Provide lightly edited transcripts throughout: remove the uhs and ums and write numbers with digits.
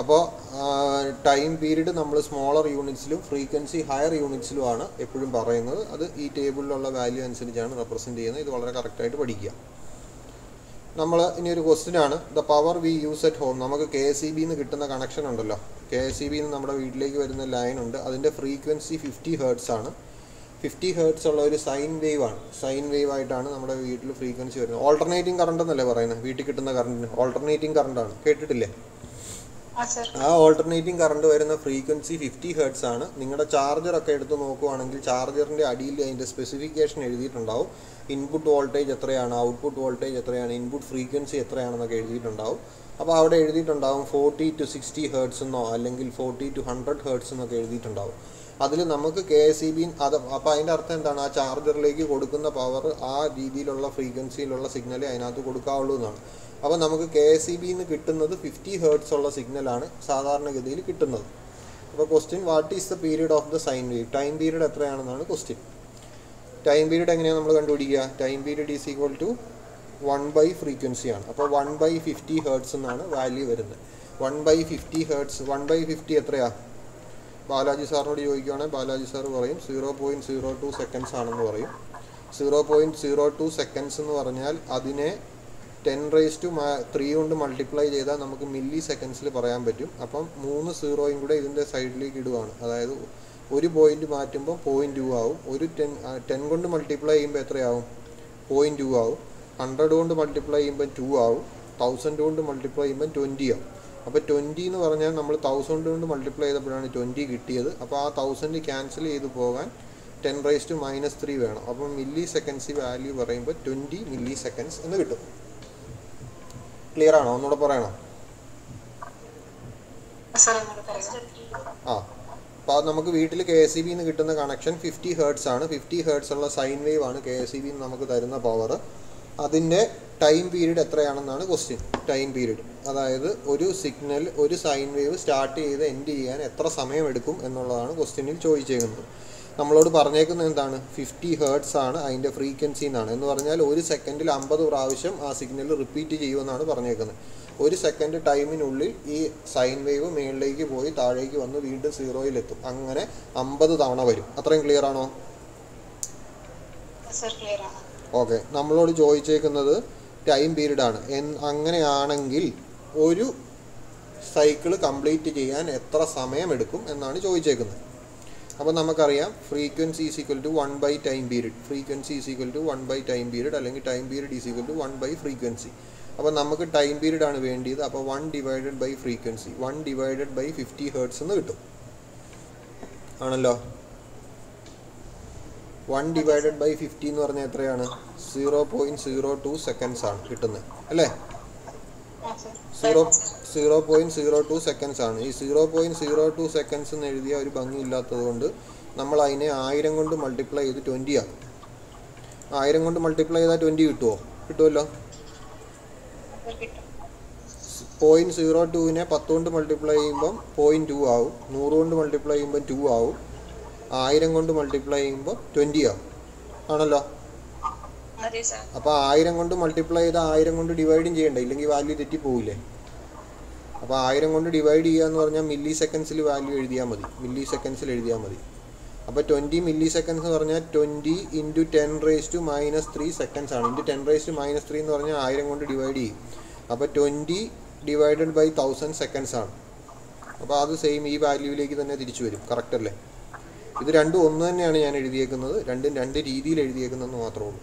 അപ്പോൾ time period നമ്മൾ smaller യൂണിറ്റ്സിലും frequency higher യൂണിറ്റ്സിലുമാണ് എപ്പോഴും പറയുന്നത്. അത് ഈ ടേബിളിലുള്ള വാല്യൂ അനുസരിച്ചാണ് റെപ്രസെൻറ്റ് ചെയ്യുന്നത്. ഇത് വളരെ കറക്റ്റായിട്ട് പഠിക്കുക. നമ്മൾ ഇനിയൊരു ക്വസ്റ്റ്യനാണ്, the power we use at home. നമുക്ക് KSEBന്ന് കിട്ടുന്ന കണക്ഷൻ ഉണ്ടല്ലോ, KSEBന്ന് നമ്മുടെ വീട്ടിലേക്ക് വരുന്ന ലൈൻ ഉണ്ട്. അതിൻ്റെ ഫ്രീക്വൻസി 50 ഹെർട്സ് ആണ്. 50 ഹെർട്സ് ഉള്ള ഒരു സൈൻ വേവ് ആണ്. സൈൻ വേവ് ആയിട്ടാണ് നമ്മുടെ വീട്ടിൽ ഫ്രീക്വൻസി വരുന്നത്. ഓൾട്ടർനേറ്റിംഗ് കറണ്ട് എന്നല്ലേ പറയുന്നത്, വീട്ടിൽ കിട്ടുന്ന കറണ്ടിന് ഓൾട്ടർനേറ്റിംഗ് കറണ്ടാണ്. കേട്ടിട്ടില്ലേ? ആ ഓൾട്ടർനേറ്റിംഗ് കറണ്ട് വരുന്ന ഫ്രീക്വൻസി 50 ഹെർട്സ് ആണ്. നിങ്ങളുടെ ചാർജറൊക്കെ എടുത്ത് നോക്കുവാണെങ്കിൽ ചാർജറിൻ്റെ അടിയിൽ അതിൻ്റെ സ്പെസിഫിക്കേഷൻ എഴുതിയിട്ടുണ്ടാവും. ഇൻപുട്ട് വോൾട്ടേജ് എത്രയാണ്, ഔട്ട്പുട്ട് വോൾട്ടേജ് എത്രയാണ്, ഇൻപുട്ട് ഫ്രീക്വൻസി എത്രയാണെന്നൊക്കെ എഴുതിയിട്ടുണ്ടാവും. അപ്പോൾ അവിടെ എഴുതിയിട്ടുണ്ടാവും 40 to 60 ഹെർട്സ് എന്നോ അല്ലെങ്കിൽ 40 to 100 ഹെർട്സ് എന്നൊക്കെ എഴുതിയിട്ടുണ്ടാവും. അതിൽ നമുക്ക് KSEB അപ്പോൾ അതിൻ്റെ അർത്ഥം എന്താണ്, ആ ചാർജറിലേക്ക് കൊടുക്കുന്ന പവർ ആ രീതിയിലുള്ള ഫ്രീക്വൻസിയിലുള്ള സിഗ്നലേ അതിനകത്ത് കൊടുക്കാവുള്ളൂ എന്നാണ്. അപ്പോൾ നമുക്ക് KSEBന്ന് കിട്ടുന്നത് 50 ഹെർട്സ് ഉള്ള സിഗ്നലാണ് സാധാരണഗതിയിൽ കിട്ടുന്നത്. അപ്പോൾ question, what is the period of the sine wave? Time period എത്രയാണെന്നാണ് ക്വസ്റ്റ്യൻ. ടൈം പീരീഡ് എങ്ങനെയാണ് നമ്മൾ കണ്ടുപിടിക്കുക? Time period is equal to 1 frequency ആണ്. അപ്പോൾ 1/50 ഹെർട്സ് എന്നാണ് വാല്യൂ വരുന്നത്. 1/50 ഹെർട്സ്, 1/50 എത്രയാണ്? ബാലാജി സാറിനോട് ചോദിക്കുകയാണെങ്കിൽ ബാലാജി സാർ പറയും 0.02 സെക്കൻഡ്സ് ആണെന്ന് പറയും. 0.02 സെക്കൻഡ്സ് എന്ന് പറഞ്ഞാൽ അതിനെ 10⁻³ കൊണ്ട് മൾട്ടിപ്ലൈ ചെയ്താൽ നമുക്ക് മില്ലി സെക്കൻഡ്സിൽ പറയാൻ പറ്റും. അപ്പം 3 സീറോയും കൂടെ ഇതിൻ്റെ സൈഡിലേക്ക് ഇടുകയാണ്. അതായത് ഒരു പോയിന്റ് മാറ്റുമ്പോൾ 0.2 ആവും. ഒരു 10 കൊണ്ട് മൾട്ടിപ്ലൈ ചെയ്യുമ്പോൾ എത്രയാവും? 0.2 ആവും. 100 കൊണ്ട് മൾട്ടിപ്ലൈ ചെയ്യുമ്പോൾ 2 ആവും. 1000 കൊണ്ട് മൾട്ടിപ്ലൈ ചെയ്യുമ്പോൾ 20 ആവും. അപ്പോൾ 20 എന്ന് പറഞ്ഞാൽ നമ്മൾ 1000 കൊണ്ട് മൾട്ടിപ്ലൈ ചെയ്തപ്പോഴാണ് 20 കിട്ടിയത്. അപ്പോൾ ആ 1000 ക്യാൻസൽ ചെയ്ത് പോകാൻ 10⁻³ വേണം. അപ്പം മില്ലി സെക്കൻഡ്സ് വാല്യൂ പറയുമ്പോൾ 20 മില്ലി സെക്കൻഡ്സ് എന്ന് കിട്ടും. ക്ലിയർ ആണോ? ഒന്നുകൂടെ പറയണോ? അപ്പോൾ നമുക്ക് വീട്ടിൽ KSEBന്ന് കിട്ടുന്ന കണക്ഷൻ 50 ഹെർട്സ് ആണ്. 50 ഹെർട്സ് ഉള്ള സൈൻ വേവ് ആണ് KSEBന്ന് നമുക്ക് തരുന്ന പവർ. അതിൻ്റെ ടൈം പീരീഡ് എത്രയാണെന്നാണ് ക്വസ്റ്റ്യൻ. ടൈം പീരീഡ്, അതായത് ഒരു സിഗ്നൽ, ഒരു സൈൻ വേവ് സ്റ്റാർട്ട് ചെയ്ത് എൻഡ് ചെയ്യാൻ എത്ര സമയം എടുക്കും എന്നുള്ളതാണ് ക്വസ്റ്റ്യനിൽ ചോദിച്ചേക്കുന്നത്. നമ്മളോട് പറഞ്ഞേക്കുന്നത് എന്താണ്? 50 ഹെർട്സ് ആണ് അതിൻ്റെ ഫ്രീക്വൻസി എന്നാണ്. എന്ന് പറഞ്ഞാൽ ഒരു സെക്കൻഡിൽ 50 പ്രാവശ്യം ആ സിഗ്നൽ റിപ്പീറ്റ് ചെയ്യുമെന്നാണ് പറഞ്ഞേക്കുന്നത്. ഒരു സെക്കൻഡ് ടൈമിനുള്ളിൽ ഈ സൈൻ വേവ് മേളിലേക്ക് പോയി താഴേക്ക് വന്ന് വീണ്ടും സീറോയിലെത്തും. അങ്ങനെ 50 തവണ വരും. അത്രയും ക്ലിയർ ആണോ? ഓക്കെ. നമ്മളോട് ചോദിച്ചേക്കുന്നത് ടൈം പീരീഡാണ്. അങ്ങനെയാണെങ്കിൽ ഒരു സൈക്കിൾ കംപ്ലീറ്റ് ചെയ്യാൻ എത്ര സമയമെടുക്കും എന്നാണ് ചോദിച്ചേക്കുന്നത്. അപ്പോൾ നമുക്കറിയാം frequency is equal to 1 time period. Frequency is equal to 1 time period, അല്ലെങ്കിൽ time period is equal to 1 frequency. അപ്പോൾ നമുക്ക് ടൈം പീരീഡ് ആണ് വേണ്ടിയത്. അപ്പോൾ 1 ഫ്രീക്വൻസി, 1 50 ഹെർട്സ് എന്ന് കിട്ടും. ആണല്ലോ. 1 50 എന്ന് പറഞ്ഞാൽ എത്രയാണ്? 0.02 സെക്കൻഡ്സ് ആണ് കിട്ടുന്നത്, അല്ലേ? 0.02 സെക്കൻഡ്സ് ആണ്. ഈ 0.02 സെക്കൻഡ്സ് എന്ന് എഴുതിയ ഒരു ഭംഗിയില്ലാത്തത് കൊണ്ട് നമ്മൾ അതിനെ 1000 കൊണ്ട് മൾട്ടിപ്ലൈ ചെയ്ത് 20 ആകും. 1000 കൊണ്ട് മൾട്ടിപ്ലൈ ചെയ്താൽ 20 കിട്ടുമോ? കിട്ടുമല്ലോ. 0.02നെ 10 കൊണ്ട് മൾട്ടിപ്ലൈ ചെയ്യുമ്പം 0.2 ആവും. 100 കൊണ്ട് മൾട്ടിപ്ലൈ ചെയ്യുമ്പോൾ 2 ആവും. 1000 കൊണ്ട് മൾട്ടിപ്ലൈ ചെയ്യുമ്പോൾ 20 ആവും. ആണല്ലോ. അപ്പോൾ 1000 കൊണ്ട് മൾട്ടിപ്ലൈ ചെയ്താൽ 1000 കൊണ്ട് ഡിവൈഡും ചെയ്യണ്ടേ, ഇല്ലെങ്കിൽ വാല്യൂ തെറ്റിപ്പോവില്ലേ? അപ്പോൾ 1000 കൊണ്ട് ഡിവൈഡ് ചെയ്യുക എന്ന് പറഞ്ഞാൽ മില്ലി സെക്കൻഡ്സിൽ വാല്യൂ എഴുതിയാൽ മതി, മില്ലി സെക്കൻഡ്സിൽ എഴുതിയാൽ മതി. അപ്പോൾ 20 മില്ലി സെക്കൻഡ്സ് എന്ന് പറഞ്ഞാൽ 20 × 10⁻³ സെക്കൻഡ്സ് ആണ്. × 10⁻³ എന്ന് പറഞ്ഞാൽ 1000 കൊണ്ട് ഡിവൈഡ് ചെയ്യും. അപ്പോൾ 20 / 1000 സെക്കൻഡ്സ് ആണ്. അപ്പോൾ അത് സെയിം ഈ വാല്യൂവിലേക്ക് തന്നെ തിരിച്ചു വരും. കറക്റ്റ് അല്ലേ? ഇത് രണ്ടും ഒന്ന് തന്നെയാണ് ഞാൻ എഴുതിയേക്കുന്നത്, രണ്ടും രണ്ട് രീതിയിൽ എഴുതിയേക്കുന്നതെന്ന് മാത്രമേ ഉള്ളൂ.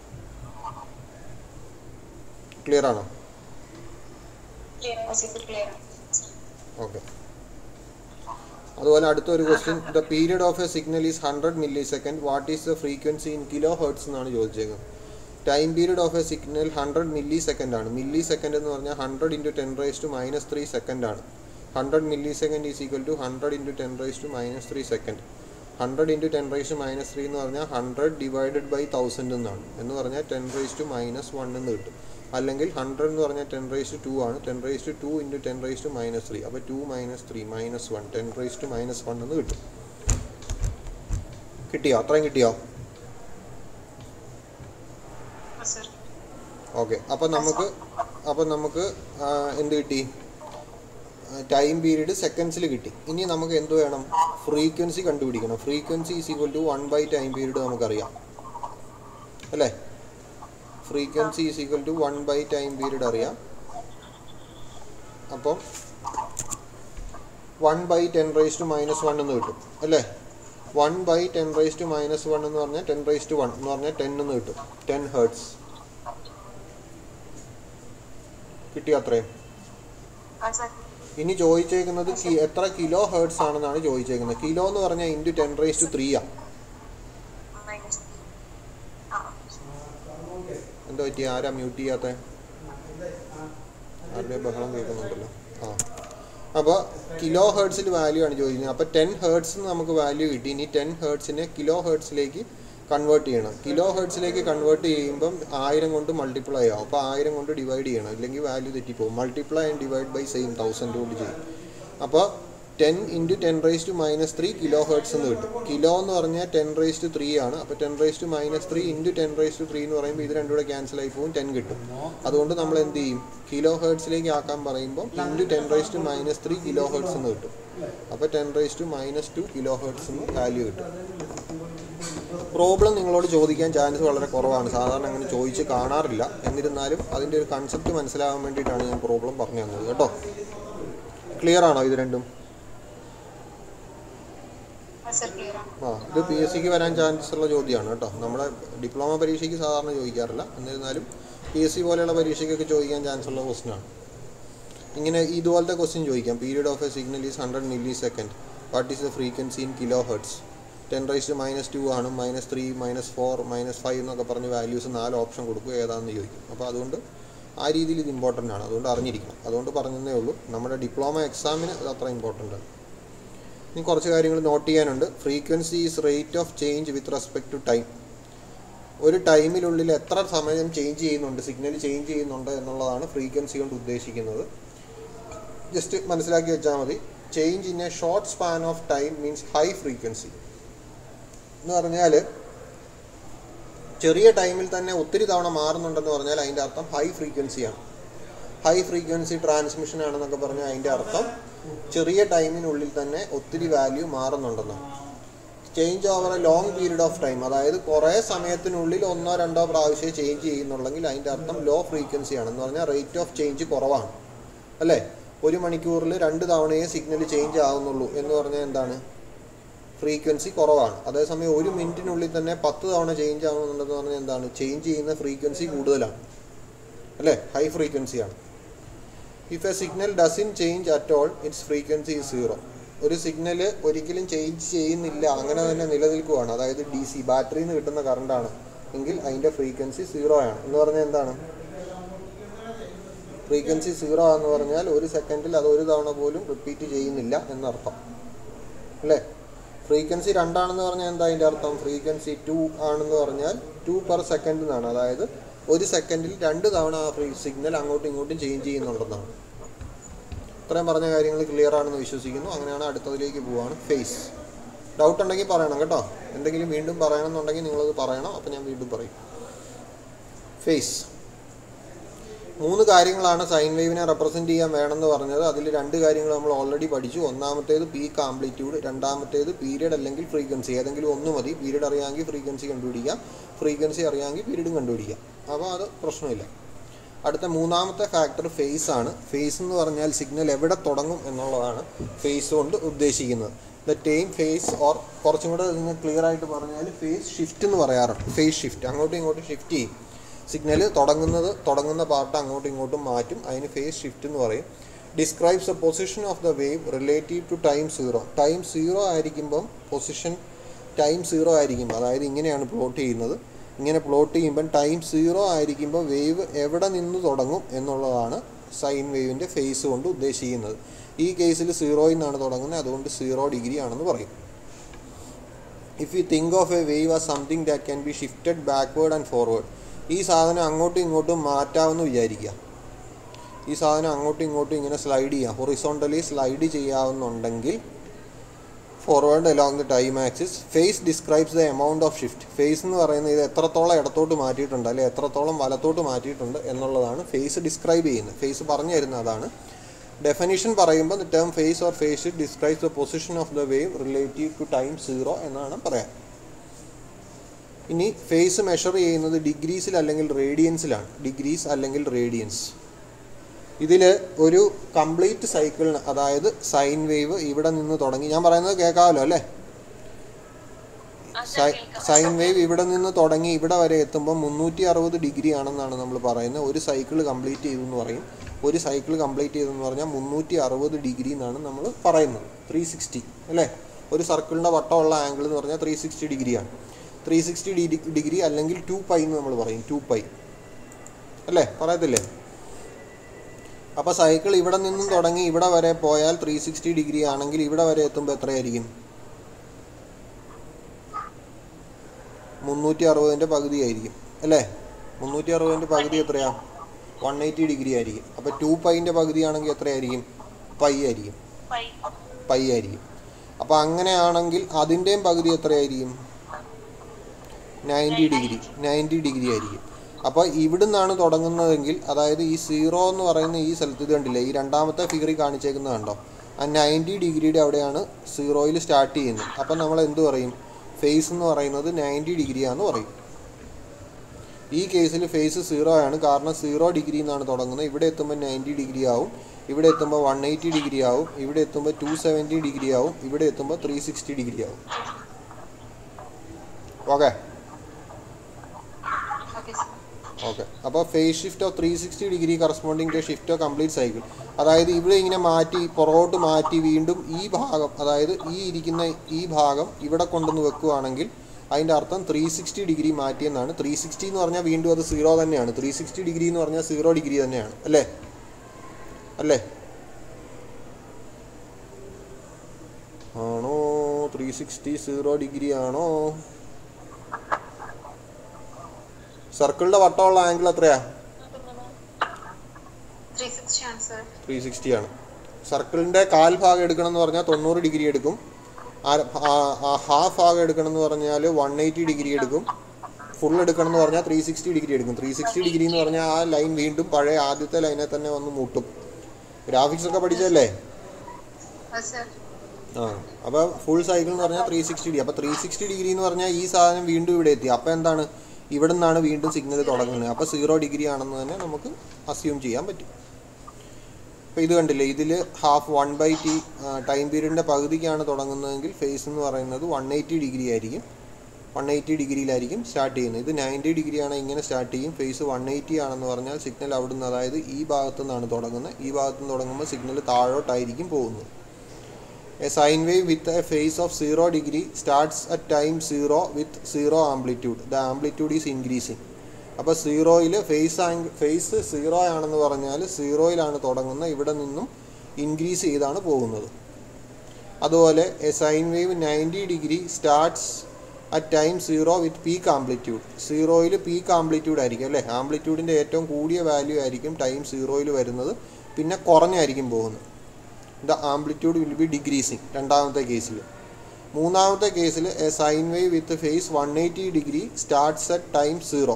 ക്ലിയർ ആണോ? ഓക്കെ. അതുപോലെ അടുത്തൊരു question, the period of a signal is 100 millisecond, what is the frequency in kilohertz എന്നാണ് ചോദിച്ചേക്കുന്നത്. Time period of a signal 100 millisecond ആണ്. മില്ലി സെക്കൻഡ് എന്ന് പറഞ്ഞാൽ 100 × 10⁻³ സെക്കൻഡ് ആണ്. 100 millisecond is equal to 100 × 10⁻³ second. 100 × 10⁻³ എന്ന് പറഞ്ഞാൽ 100 / 1000 എന്നാണ്. എന്ന് പറഞ്ഞാൽ 10⁻⁻1 എന്ന് കിട്ടും. അല്ലെങ്കിൽ 100 എന്ന് പറഞ്ഞാൽ 10⁻² ആണ്. 10⁻² × 10⁻³ അപ്പോൾ 2 - 3 - 1 10⁻⁻1 എന്ന് കിട്ടും. കിട്ടിയോ? അത്രയും കിട്ടിയോ? ഓക്കെ. അപ്പം നമുക്ക് എന്ത് കിട്ടി? ടൈം പീരീഡ് സെക്കൻഡ്സിൽ കിട്ടി. ഇനി നമുക്ക് എന്ത് വേണം? ഫ്രീക്വൻസി കണ്ടുപിടിക്കണം. Frequency is equal to 1 time period നമുക്കറിയാം അല്ലേ? Frequency is equal to 1 time period അറിയാം. അപ്പം 1/10⁻⁻1 എന്ന് കിട്ടും അല്ലേ? 1/10⁻⁻1 എന്ന് പറഞ്ഞാൽ 10⁻1 എന്ന് പറഞ്ഞാൽ 10 എന്ന് കിട്ടും. 10 ഹെർട്സ് കിട്ടി. അത്രയും. ഇനി ചോദിച്ചേക്കുന്നത് എത്ര കിലോ ഹെർട്സ് ആണെന്നാണ് ചോദിച്ചേക്കുന്നത്. കിലോ എന്ന് പറഞ്ഞാൽ ഇൻറ്റു 10⁻3 ആണ്. എന്താ പറ്റി? ആരാ മ്യൂട്ട് ചെയ്യാത്ത? ആരുടെ ബഹളം കേൾക്കുന്നുണ്ടല്ലോ. അപ്പോൾ കിലോ ഹെർട്സിൽ വാല്യൂ ആണ് ചോദിക്കുന്നത്. അപ്പോൾ 10 ഹെർട്സിന് നമുക്ക് വാല്യൂ കിട്ടി. ഇനി 10 ഹെർട്സിനെ കിലോ ഹെർട്സിലേക്ക് കൺവേർട്ട് ചെയ്യണം. കിലോ ഹെർട്സിലേക്ക് കൺവേർട്ട് ചെയ്യുമ്പം 1000 കൊണ്ട് മൾട്ടിപ്ലൈ ആവും. അപ്പോൾ 1000 കൊണ്ട് ഡിവൈഡ് ചെയ്യണം, ഇല്ലെങ്കിൽ വാല്യൂ തെറ്റിപ്പോകും. Multiply and divide by same 1000 കൊണ്ട് ചെയ്യും. അപ്പോൾ 10 × 10⁻³ കിലോ ഹെർട്സ് എന്ന് കിട്ടും. കിലോ എന്ന് പറഞ്ഞാൽ 10⁻³ ആണ്. അപ്പോൾ 10⁻³ × 10⁻³ എന്ന് പറയുമ്പോൾ ഇത് രണ്ടും കൂടെ ക്യാൻസൽ ആയി പോകും, 10 കിട്ടും. അതുകൊണ്ട് നമ്മൾ എന്ത് ചെയ്യും? കിലോ ഹെർട്സിലേക്ക് ആക്കാൻ പറയുമ്പോൾ × 10⁻³ കിലോ ഹെർട്സ് എന്ന് കിട്ടും. അപ്പോൾ 10⁻² കിലോ ഹെർട്സ് എന്ന് വാല്യൂ കിട്ടും. പ്രോബ്ലം നിങ്ങളോട് ചോദിക്കാൻ ചാൻസ് വളരെ കുറവാണ്. സാധാരണ അങ്ങനെ ചോദിച്ച് കാണാറില്ല. എന്നിരുന്നാലും അതിൻ്റെ ഒരു കൺസെപ്റ്റ് മനസ്സിലാകാൻ വേണ്ടിയിട്ടാണ് ഞാൻ പ്രോബ്ലം പറഞ്ഞു തന്നത് കേട്ടോ. ക്ലിയർ ആണോ ഇത് രണ്ടും? ഇത് PSC വരാൻ ചാൻസ് ഉള്ള ചോദ്യമാണ് കേട്ടോ. നമ്മുടെ ഡിപ്ലോമ പരീക്ഷയ്ക്ക് സാധാരണ ചോദിക്കാറില്ല. എന്നിരുന്നാലും PSC പോലെയുള്ള പരീക്ഷയ്ക്കൊക്കെ ചോദിക്കാൻ ചാൻസ് ഉള്ള ക്വസ്റ്റ്യനാണ്. ഇങ്ങനെ ഇതുപോലത്തെ ക്വസ്റ്റ്യൻ ചോദിക്കാം. Period of a signal is 100 millisecond. What is the frequency in kilo hertz? 10⁻⁻2 ആണ്. -3, -4, -5 എന്നൊക്കെ പറഞ്ഞ് വാല്യൂസ് 4 ഓപ്ഷൻ കൊടുക്കും, ഏതാണെന്ന് ചോദിക്കും. അപ്പോൾ അതുകൊണ്ട് ആ രീതിയിൽ ഇത് ഇമ്പോർട്ടൻ്റ് ആണ്. അതുകൊണ്ട് അറിഞ്ഞിരിക്കണം. അതുകൊണ്ട് പറഞ്ഞതേ ഉള്ളൂ. നമ്മുടെ ഡിപ്ലോമ എക്സാമിന് അത് അത്ര ഇമ്പോർട്ടൻ്റ് ആണ്. ഇനി കുറച്ച് കാര്യങ്ങൾ നോട്ട് ചെയ്യാനുണ്ട്. Frequency is rate of change with respect to time. ഒരു ടൈമിനുള്ളിൽ എത്ര സമയം ചേഞ്ച് ചെയ്യുന്നുണ്ട്, സിഗ്നൽ ചേഞ്ച് ചെയ്യുന്നുണ്ട് എന്നുള്ളതാണ് ഫ്രീക്വൻസി കൊണ്ട് ഉദ്ദേശിക്കുന്നത്. ജസ്റ്റ് മനസ്സിലാക്കി വെച്ചാൽ മതി. Change in A short span of time means high frequency എന്ന് പറഞ്ഞാൽ ചെറിയ ടൈമിൽ തന്നെ ഒത്തിരി തവണ മാറുന്നുണ്ടെന്ന് പറഞ്ഞാൽ അതിൻ്റെ അർത്ഥം ഹൈ ഫ്രീക്വൻസിയാണ്. ഹൈ ഫ്രീക്വൻസി ട്രാൻസ്മിഷൻ ആണെന്നൊക്കെ പറഞ്ഞാൽ അതിൻ്റെ അർത്ഥം ചെറിയ ടൈമിനുള്ളിൽ തന്നെ ഒത്തിരി വാല്യൂ മാറുന്നുണ്ടെന്നാണ്. Change over a long period of time, അതായത് കുറേ സമയത്തിനുള്ളിൽ 1-2 പ്രാവശ്യം ചേഞ്ച് ചെയ്യുന്നുണ്ടെങ്കിൽ അതിൻ്റെ അർത്ഥം ലോ ഫ്രീക്വൻസി ആണെന്ന് പറഞ്ഞാൽ റേറ്റ് ഓഫ് ചേഞ്ച് കുറവാണ് അല്ലേ? 1 മണിക്കൂറിൽ 2 തവണയേ സിഗ്നൽ ചേഞ്ച് ആവുന്നുള്ളൂ എന്ന് പറഞ്ഞാൽ എന്താണ്? ഫ്രീക്വൻസി കുറവാണ്. അതേസമയം 1 മിനിറ്റിനുള്ളിൽ തന്നെ 10 തവണ ചേഞ്ച് ആവുന്നുണ്ടെന്ന് പറഞ്ഞാൽ എന്താണ്? ചേഞ്ച് ചെയ്യുന്ന ഫ്രീക്വൻസി കൂടുതലാണ് അല്ലേ? ഹൈ ഫ്രീക്വൻസിയാണ്. If a signal doesn't change at all its frequency is 0. ഒരു സിഗ്നൽ ഒരിക്കലും ചേഞ്ച് ചെയ്യുന്നില്ല, അങ്ങനെ തന്നെ നിലനിൽക്കുകയാണ്, അതായത് DC ബാറ്ററിയിൽ നിന്ന് കിട്ടുന്ന കറണ്ടാണ് എങ്കിൽ അതിൻ്റെ ഫ്രീക്വൻസി 0 ആണ്. എന്ന് പറഞ്ഞാൽ എന്താണ്? ഫ്രീക്വൻസി 0 എന്ന് പറഞ്ഞാൽ 1 സെക്കൻഡിൽ അത് 1 തവണ പോലും റിപ്പീറ്റ് ചെയ്യുന്നില്ല എന്നർത്ഥം അല്ലേ? ഫ്രീക്വൻസി 2 ആണെന്ന് പറഞ്ഞാൽ എന്താ അതിൻ്റെ അർത്ഥം? ഫ്രീക്വൻസി 2 ആണെന്ന് പറഞ്ഞാൽ 2/s എന്നാണ്. അതായത് 1 സെക്കൻഡിൽ 2 തവണ ആ സിഗ്നൽ അങ്ങോട്ടും ഇങ്ങോട്ടും ചേഞ്ച് ചെയ്യുന്നുണ്ടെന്നാണ്. ഇത്രയും പറഞ്ഞ കാര്യങ്ങൾ ക്ലിയർ ആണെന്ന് വിശ്വസിക്കുന്നു. അങ്ങനെയാണ് അടുത്തതിലേക്ക് പോവുകയാണ്. ഫേസ്. ഡൗട്ട് ഉണ്ടെങ്കിൽ പറയണം കേട്ടോ. എന്തെങ്കിലും വീണ്ടും പറയണമെന്നുണ്ടെങ്കിൽ നിങ്ങളത് പറയണം. അപ്പോൾ ഞാൻ വീണ്ടും പറയും. ഫേസ് 3 കാര്യങ്ങളാണ് സൈൻ വേവിനെ റെപ്രസെൻറ്റ് ചെയ്യാൻ വേണമെന്ന് പറഞ്ഞത്. അതിൽ 2 കാര്യങ്ങൾ നമ്മൾ ഓൾറെഡി പഠിച്ചു. ഒന്നാമത്തേത് പീക്ക് ആംപ്ലിറ്റ്യൂഡ്, രണ്ടാമത്തേത് പീരിയഡ് അല്ലെങ്കിൽ ഫ്രീക്വൻസി. ഏതെങ്കിലും ഒന്ന് മതി. പീരിയഡ് അറിയാമെങ്കിൽ ഫ്രീക്വൻസി കണ്ടുപിടിക്കാം, ഫ്രീക്വൻസി അറിയാമെങ്കിൽ പീരിയഡും കണ്ടുപിടിക്കാം. അപ്പോൾ അത് പ്രശ്നമില്ല. അടുത്ത 3ാമത്തെ ഫാക്ടർ ഫേസ് ആണ്. ഫേസ് എന്ന് പറഞ്ഞാൽ സിഗ്നൽ എവിടെ തുടങ്ങും എന്നുള്ളതാണ് ഫേസ് കൊണ്ട് ഉദ്ദേശിക്കുന്നത്. ദ ടൈം ഫേസ് ഓർ കുറച്ചും കൂടെ നിങ്ങൾ ക്ലിയർ ആയിട്ട് പറഞ്ഞാൽ ഫേസ് ഷിഫ്റ്റ് എന്ന് പറയാറുണ്ട്. ഫേസ് ഷിഫ്റ്റ്, അങ്ങോട്ടും ഇങ്ങോട്ടും ഷിഫ്റ്റ് ചെയ്യും. സിഗ്നൽ തുടങ്ങുന്ന പാർട്ട് അങ്ങോട്ടും ഇങ്ങോട്ടും മാറ്റും. അതിന് ഫേസ് ഷിഫ്റ്റ് എന്ന് പറയും. Describes the position of the wave relative to time 0. Time 0 ആയിരിക്കുമ്പം പൊസിഷൻ ടൈം 0 ആയിരിക്കും. അതായത് ഇങ്ങനെയാണ് പ്ലോട്ട് ചെയ്യുന്നത്. ഇങ്ങനെ പ്ലോട്ട് ചെയ്യുമ്പം ടൈം 0 ആയിരിക്കുമ്പോൾ വേവ് എവിടെ നിന്ന് തുടങ്ങും എന്നുള്ളതാണ് സൈൻ വേവിൻ്റെ ഫേസ് കൊണ്ട് ഉദ്ദേശിക്കുന്നത്. ഈ കേസിൽ 0യിൽ നിന്നാണ് തുടങ്ങുന്നത്, അതുകൊണ്ട് 0 ഡിഗ്രി ആണെന്ന് പറയും. If you think of A wave as something that can be shifted backward and forward. ഈ സാധനം അങ്ങോട്ടും ഇങ്ങോട്ടും മാറ്റാമെന്ന് വിചാരിക്കുക. ഈ സാധനം അങ്ങോട്ടും ഇങ്ങോട്ടും ഇങ്ങനെ സ്ലൈഡ് ചെയ്യാം, ഹൊറിസോണ്ടലി സ്ലൈഡ് ചെയ്യാവുന്നുണ്ടെങ്കിൽ forward along the time axis. Phase describes the amount of shift. Phase എന്ന് പറയുന്നത് ഇത് എത്രത്തോളം ഇടത്തോട്ട് മാറ്റിയിട്ടുണ്ട് അല്ലെങ്കിൽ എത്രത്തോളം വലത്തോട്ട് മാറ്റിയിട്ടുണ്ട് എന്നുള്ളതാണ് ഫേസ് ഡിസ്ക്രൈബ് ചെയ്യുന്നത്. ഫേസ് പറഞ്ഞു തരുന്ന അതാണ്. ഡെഫിനിഷൻ പറയുമ്പോൾ the term phase or phase shift describes the position of the wave relative to time 0 എന്നാണ് പറയാം. ഇനി ഫേസ് മെഷർ ചെയ്യുന്നത് ഡിഗ്രീസിൽ അല്ലെങ്കിൽ റേഡിയൻസിലാണ്. ഡിഗ്രീസ് അല്ലെങ്കിൽ റേഡിയൻസ്. ഇതിൽ ഒരു കംപ്ലീറ്റ് സൈക്കിളിന്, അതായത് സൈൻ വേവ് ഇവിടെ നിന്ന് തുടങ്ങി, ഞാൻ പറയുന്നത് കേൾക്കാമല്ലോ അല്ലേ? സൈൻ വേവ് ഇവിടെ നിന്ന് തുടങ്ങി ഇവിടെ വരെ എത്തുമ്പോൾ 360 ഡിഗ്രി ആണെന്നാണ് നമ്മൾ പറയുന്നത്. ഒരു സൈക്കിൾ കംപ്ലീറ്റ് ചെയ്തു എന്ന് പറയും. ഒരു സൈക്കിൾ കംപ്ലീറ്റ് ചെയ്തെന്ന് പറഞ്ഞാൽ 360 ഡിഗ്രി എന്നാണ് നമ്മൾ പറയുന്നത്. 360 അല്ലേ? ഒരു സർക്കിളിൻ്റെ വട്ടമുള്ള ആംഗിൾ എന്ന് പറഞ്ഞാൽ 360 ഡിഗ്രിയാണ്. 360 ഡിഗ്രി അല്ലെങ്കിൽ 2π എന്ന് നമ്മൾ പറയും. 2π അല്ലേ? പറയത്തില്ലേ? അപ്പോൾ സൈക്കിൾ ഇവിടെ നിന്നും തുടങ്ങി ഇവിടെ വരെ പോയാൽ 360 ഡിഗ്രി ആണെങ്കിൽ ഇവിടെ വരെ എത്തുമ്പോൾ എത്രയായിരിക്കും? 360ൻ്റെ പകുതി ആയിരിക്കും അല്ലേ? 360ൻ്റെ പകുതി എത്രയാണ്? 180 ഡിഗ്രി ആയിരിക്കും. അപ്പോൾ 2πൻ്റെ പകുതിയാണെങ്കിൽ എത്രയായിരിക്കും? പൈ ആയിരിക്കും. പൈ ആയിരിക്കും. അപ്പോൾ അങ്ങനെയാണെങ്കിൽ അതിൻ്റെയും പകുതി എത്രയായിരിക്കും? 90 ഡിഗ്രി ആയിരിക്കും. അപ്പോൾ ഇവിടുന്നാണ് തുടങ്ങുന്നതെങ്കിൽ, അതായത് ഈ 0 എന്ന് പറയുന്ന ഈ സ്ഥലത്ത്, ഇത് കണ്ടില്ലേ, ഈ രണ്ടാമത്തെ ഫിഗറിൽ കാണിച്ചേക്കുന്നത് കണ്ടോ? ആ 90 ഡിഗ്രിയുടെ അവിടെയാണ് 0യിൽ സ്റ്റാർട്ട് ചെയ്യുന്നത്. അപ്പം നമ്മൾ എന്ത് പറയും? ഫേസ് എന്ന് പറയുന്നത് 90 ഡിഗ്രിയാണെന്ന് പറയും. ഈ കേസിൽ ഫേസ് 0 ആണ്. കാരണം 0 ഡിഗ്രി എന്നാണ് തുടങ്ങുന്നത്. ഇവിടെ എത്തുമ്പോൾ 90 ഡിഗ്രി ആവും, ഇവിടെ എത്തുമ്പോൾ 180 ഡിഗ്രി ആവും, ഇവിടെ എത്തുമ്പോൾ 270 ഡിഗ്രി ആവും, ഇവിടെ എത്തുമ്പോൾ 360 ഡിഗ്രി ആവും. ഓക്കെ ഓക്കെ അപ്പോൾ phase shift of 360 degree corresponding to shift of complete cycle. അതായത് ഇവിടെ ഇങ്ങനെ മാറ്റി പുറകോട്ട് മാറ്റി വീണ്ടും ഈ ഭാഗം, അതായത് ഈ ഇരിക്കുന്ന ഈ ഭാഗം ഇവിടെ കൊണ്ടുവന്ന് വെക്കുകയാണെങ്കിൽ അതിൻ്റെ അർത്ഥം 360 ഡിഗ്രി മാറ്റിയെന്നാണ്. 360 എന്ന് പറഞ്ഞാൽ വീണ്ടും അത് 0 തന്നെയാണ്. 360 ഡിഗ്രി എന്ന് പറഞ്ഞാൽ 0 ഡിഗ്രി തന്നെയാണ് അല്ലേ? അല്ലേ? ആണോ? 360 0 ഡിഗ്രി ആണോ? സർക്കിളിൻ്റെ വട്ടമുള്ള ആംഗിൾ എത്രയാ? 360 ആണ്. സർക്കിളിൻ്റെ കാൽ ഭാഗം എടുക്കണം എന്ന് പറഞ്ഞാൽ 90 ഡിഗ്രി എടുക്കും. ഹാഫ് ഭാഗം എടുക്കണം എന്ന് പറഞ്ഞാൽ 180 ഡിഗ്രി എടുക്കും. ഫുൾ എടുക്കണം എന്ന് പറഞ്ഞാൽ 360 ഡിഗ്രി എടുക്കും. 360 ഡിഗ്രി എന്ന് പറഞ്ഞാൽ ആ ലൈൻ വീണ്ടും പഴയ ആദ്യത്തെ ലൈനെ തന്നെ വന്ന് മുട്ടും. ഗ്രാഫിക്സ് ഒക്കെ പഠിച്ചല്ലേ? അപ്പോൾ ഫുൾ സൈക്കിൾ എന്ന് പറഞ്ഞാൽ 360 ഡിഗ്രി. അപ്പോൾ 360 ഡിഗ്രി എന്ന് പറഞ്ഞാൽ ഈ സാധനം വീണ്ടും ഇവിടെ എത്തി. അപ്പോൾ എന്താണ്? ഇവിടെ നിന്നാണ് വീണ്ടും സിഗ്നൽ തുടങ്ങുന്നത്. അപ്പോൾ 0 ഡിഗ്രി ആണെന്ന് തന്നെ നമുക്ക് അസ്യൂം ചെയ്യാൻ പറ്റും. അപ്പോൾ ഇത് കണ്ടില്ലേ, ഇതിൽ ഹാഫ് 1/t ടൈം പീരീഡിൻ്റെ പകുതിക്കാണ് തുടങ്ങുന്നതെങ്കിൽ ഫേസ് എന്ന് പറയുന്നത് 180 ഡിഗ്രി ആയിരിക്കും. 180 ഡിഗ്രിയിലായിരിക്കും സ്റ്റാർട്ട് ചെയ്യുന്നത്. ഇത് 90 ഡിഗ്രിയാണ്, ഇങ്ങനെ സ്റ്റാർട്ട് ചെയ്യും. ഫേസ് 180 ആണെന്ന് പറഞ്ഞാൽ സിഗ്നൽ അവിടുന്ന്, അതായത് ഈ ഭാഗത്തു നിന്നാണ് തുടങ്ങുന്നത്. ഈ ഭാഗത്തു നിന്ന് തുടങ്ങുമ്പോൾ സിഗ്നൽ താഴോട്ടായിരിക്കും പോകുന്നത്. A sine wave with a phase of 0 degree starts at time 0 with 0 amplitude. The amplitude is increasing. അപ്പോൾ 0യിൽ ഫേസ് 0 ആണെന്ന് പറഞ്ഞാൽ 0യിലാണ് തുടങ്ങുന്നത്. ഇവിടെ നിന്നും ഇൻക്രീസ് ചെയ്താണ് പോകുന്നത്. അതുപോലെ a sine wave 90 degree starts at time 0 with peak amplitude. 0യിൽ പീക്ക് ആംപ്ലിറ്റ്യൂഡ് ആയിരിക്കും അല്ലേ? ആംപ്ലിറ്റ്യൂഡിൻ്റെ ഏറ്റവും കൂടിയ വാല്യൂ ആയിരിക്കും ടൈം 0യിൽ വരുന്നത്. പിന്നെ കുറഞ്ഞായിരിക്കും പോകുന്നത്. The amplitude will be decreasing രണ്ടാമത്തെ കേസിൽ. മൂന്നാമത്തെ കേസിൽ a sine wave with phase 180 degree starts at time 0.